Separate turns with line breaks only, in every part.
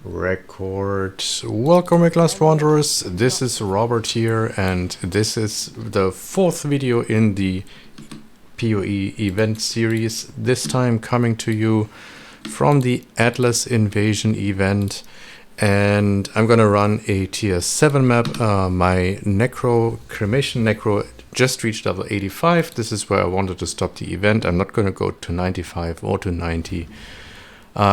Record. Welcome back, Last Wanderers. This is Robert here, and this is the fourth video in the PoE event series. This time coming to you from the Atlas Invasion event, and I'm gonna run a tier 7 map. My Necro, Cremation Necro, just reached level 85. This is where I wanted to stop the event. I'm not gonna go to 95 or to 90.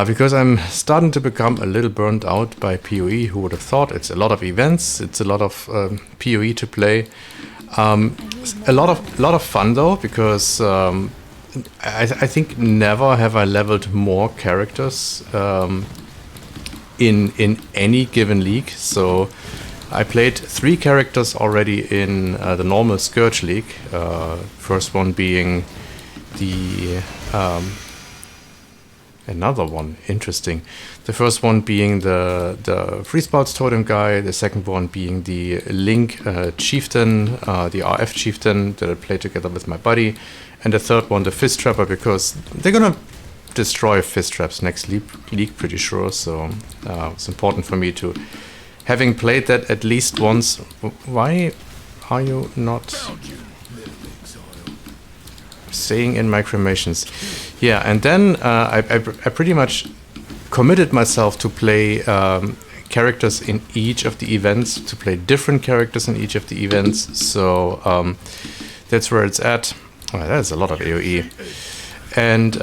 Because I'm starting to become a little burnt out by PoE. Who would have thought? It's a lot of events, it's a lot of PoE to play. A lot of fun though, because I think never have I leveled more characters in any given league. So I played 3 characters already in the normal Scourge League. First one being the another one, interesting. The first one being the Freespouts Totem guy, the second one being the Link Chieftain, the RF Chieftain that I played together with my buddy, and the third one, the Fist Trapper, because they're gonna destroy Fist Traps next league, pretty sure, so it's important for me to, having played that at least once. Why are you not staying in my cremations? Yeah, and then I pretty much committed myself to play characters in each of the events, to play different characters in each of the events. So that's where it's at. Oh, that's a lot of AoE, and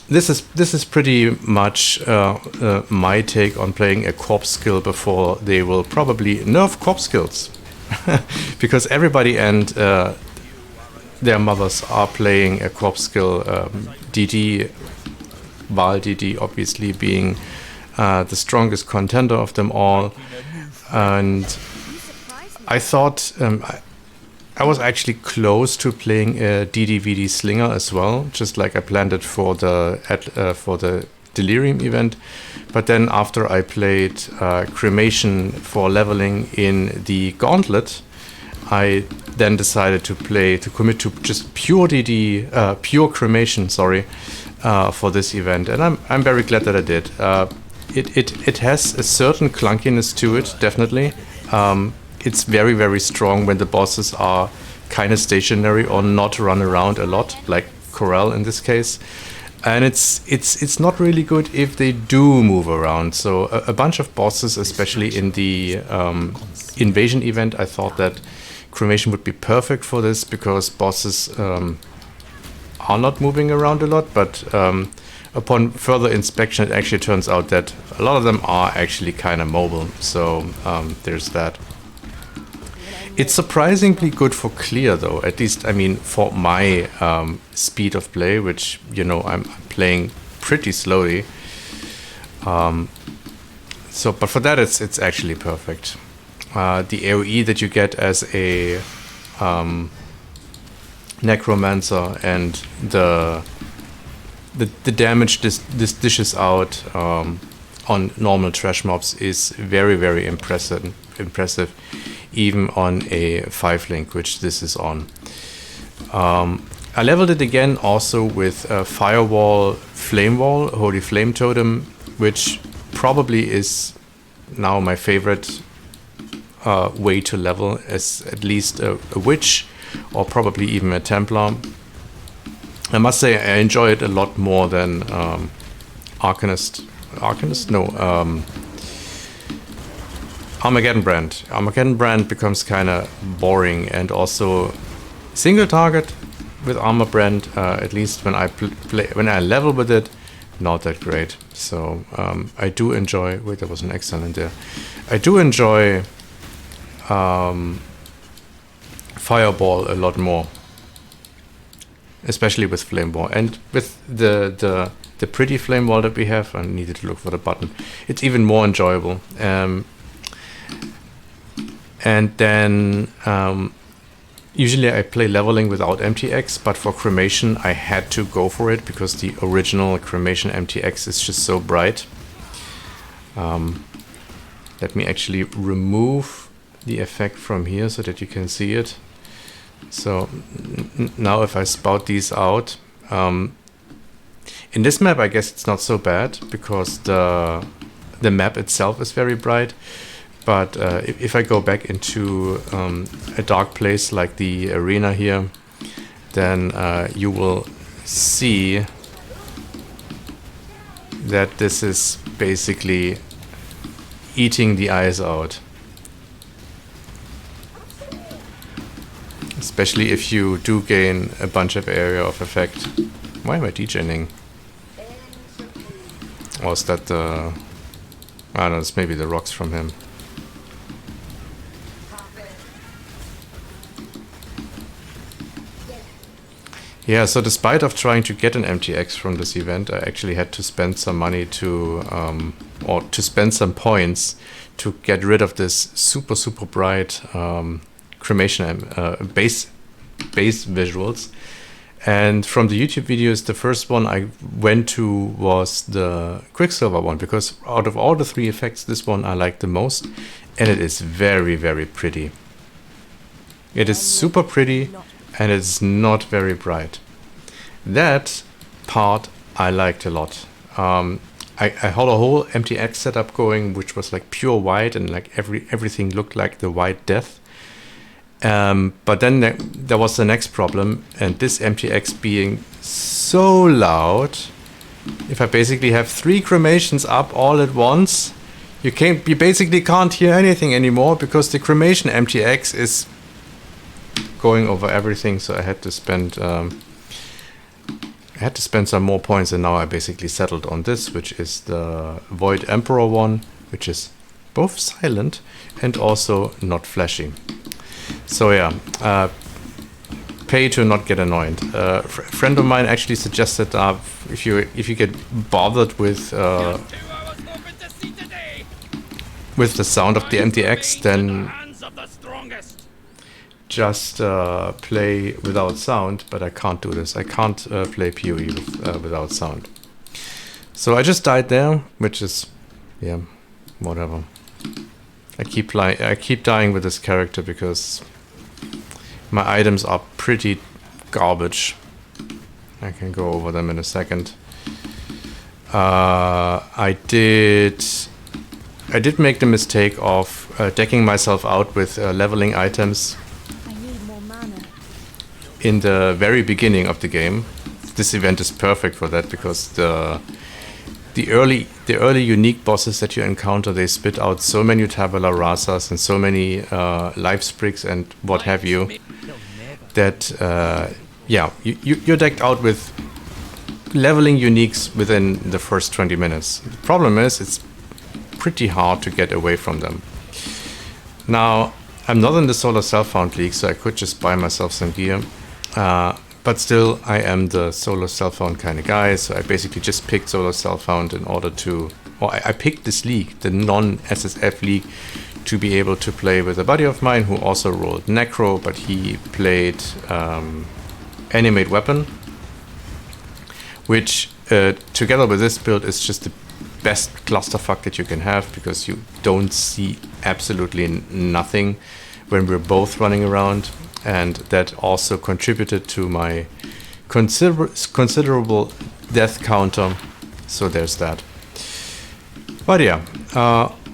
this is pretty much my take on playing a corpse skill before they will probably nerf corpse skills, because everybody and their mothers are playing a corpse skill. DD, Val DD obviously being the strongest contender of them all, and I thought I was actually close to playing a DD-VD Slinger as well, just like I planned it for the Delirium event. But then after I played Cremation for leveling in the Gauntlet, I then decided to commit to just pure DD, pure Cremation, sorry, for this event, and I'm very glad that I did. It has a certain clunkiness to it, definitely. It's very, very strong when the bosses are kind of stationary or not run around a lot, like Corel in this case. And it's not really good if they do move around. So a bunch of bosses, especially in the Invasion event, I thought that Cremation would be perfect for this, because bosses are not moving around a lot, but upon further inspection it actually turns out that a lot of them are actually kind of mobile, so there's that. It's surprisingly good for clear though, at least I mean for my speed of play, which, you know, I'm playing pretty slowly, so but for that it's actually perfect. The AoE that you get as a Necromancer and the damage this dishes out on normal trash mobs is very, very impressive, even on a 5-link, which this is on. I leveled it again also with Firewall, Flame Wall, Holy Flame Totem, which probably is now my favorite way to level, as at least a witch, or probably even a Templar. I must say I enjoy it a lot more than Arcanist. Arcanist? No, Armageddon Brand. Armageddon Brand becomes kind of boring, and also single target with Armor Brand, at least when I when I level with it, not that great. So I do enjoy. Wait, there was an Exile in there. I do enjoy Fireball a lot more, especially with Flame Wall, and with the pretty Flame Wall that we have. I needed to look for the button. It's even more enjoyable. And then usually I play leveling without MTX, but for Cremation I had to go for it because the original Cremation MTX is just so bright. Let me actually remove the effect from here so that you can see it. So now if I spout these out, in this map I guess it's not so bad, because the the map itself is very bright. But if I go back into a dark place like the arena here, then you will see that this is basically eating the eyes out. Especially if you do gain a bunch of area of effect. Why am I DJing? Or is that the... I don't know, it's maybe the rocks from him. Yeah, so despite of trying to get an MTX from this event, I actually had to spend some money to, or to spend some points to get rid of this super bright Cremation base visuals. And from the YouTube videos, the first one I went to was the Quicksilver one, because out of all the 3 effects, this one I like the most, and it is very pretty. It is super pretty, and it's not very bright. That part I liked a lot. I had a whole MTX setup going, which was like pure white, and like everything looked like the White Death. But then there was the next problem, and this MTX being so loud. If I basically have 3 cremations up all at once, you basically can't hear anything anymore, because the Cremation MTX is going over everything. So I had to spend some more points, and now I basically settled on this, which is the Void Emperor one, which is both silent and also not flashy. So yeah, pay to not get annoyed. A friend of mine actually suggested if you get bothered with the sound of the MTX, then just play without sound. But I can't do this. I can't play PoE without sound. So I just died there, which is, yeah, whatever. I keep dying with this character because my items are pretty garbage. I can go over them in a second. I did make the mistake of decking myself out with leveling items in the very beginning of the game. This event is perfect for that, because the early unique bosses that you encounter, they spit out so many tabula rasas and so many life sprigs and what have you, that yeah, you're decked out with leveling uniques within the first 20 minutes. The problem is it's pretty hard to get away from them. Now, I'm not in the Solar Self-Found League, so I could just buy myself some gear. But still, I am the Solar Self-Found kind of guy, so I basically just picked Solar Self-Found in order to... Or I picked this league, the non-SSF league, to be able to play with a buddy of mine who also rolled Necro, but he played Animate Weapon, which together with this build is just the best clusterfuck that you can have, because you don't see absolutely nothing when we're both running around. And that also contributed to my considerable death counter. So there's that. But yeah,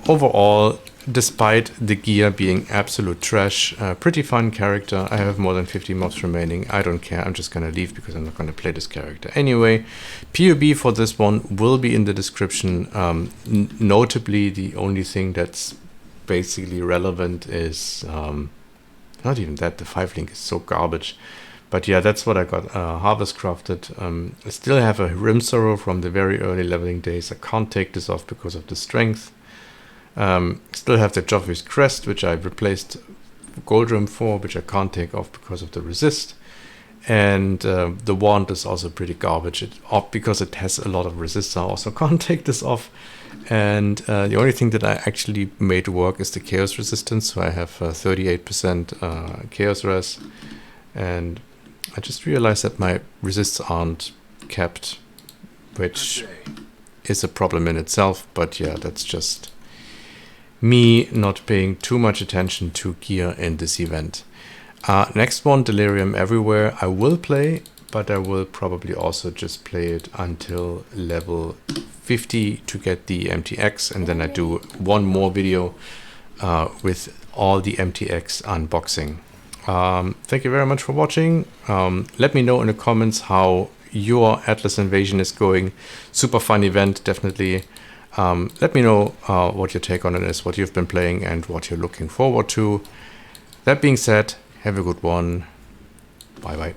overall, despite the gear being absolute trash, pretty fun character. I have more than 50 mobs remaining. I don't care. I'm just going to leave because I'm not going to play this character. Anyway, POB for this one will be in the description. Notably, the only thing that's basically relevant is... not even that, the 5 link is so garbage. But yeah, that's what I got harvest crafted. I still have a Rim Sorrow from the very early leveling days. I can't take this off because of the strength. Still have the Joffrey's Crest, which I replaced Gold Rim for, which I can't take off because of the resist. And the wand is also pretty garbage. Because it has a lot of resist, I also can't take this off. And the only thing that I actually made work is the chaos resistance. So I have 38% chaos res. And I just realized that my resists aren't kept, which is a problem in itself. But yeah, that's just me not paying too much attention to gear in this event. Next one, Delirium Everywhere, I will play, but I will probably also just play it until level 50 to get the MTX, and then I do one more video with all the MTX unboxing. Thank you very much for watching. Let me know in the comments how your Atlas Invasion is going. Super fun event, definitely. Let me know what your take on it is, what you've been playing, and what you're looking forward to. That being said, have a good one. Bye bye.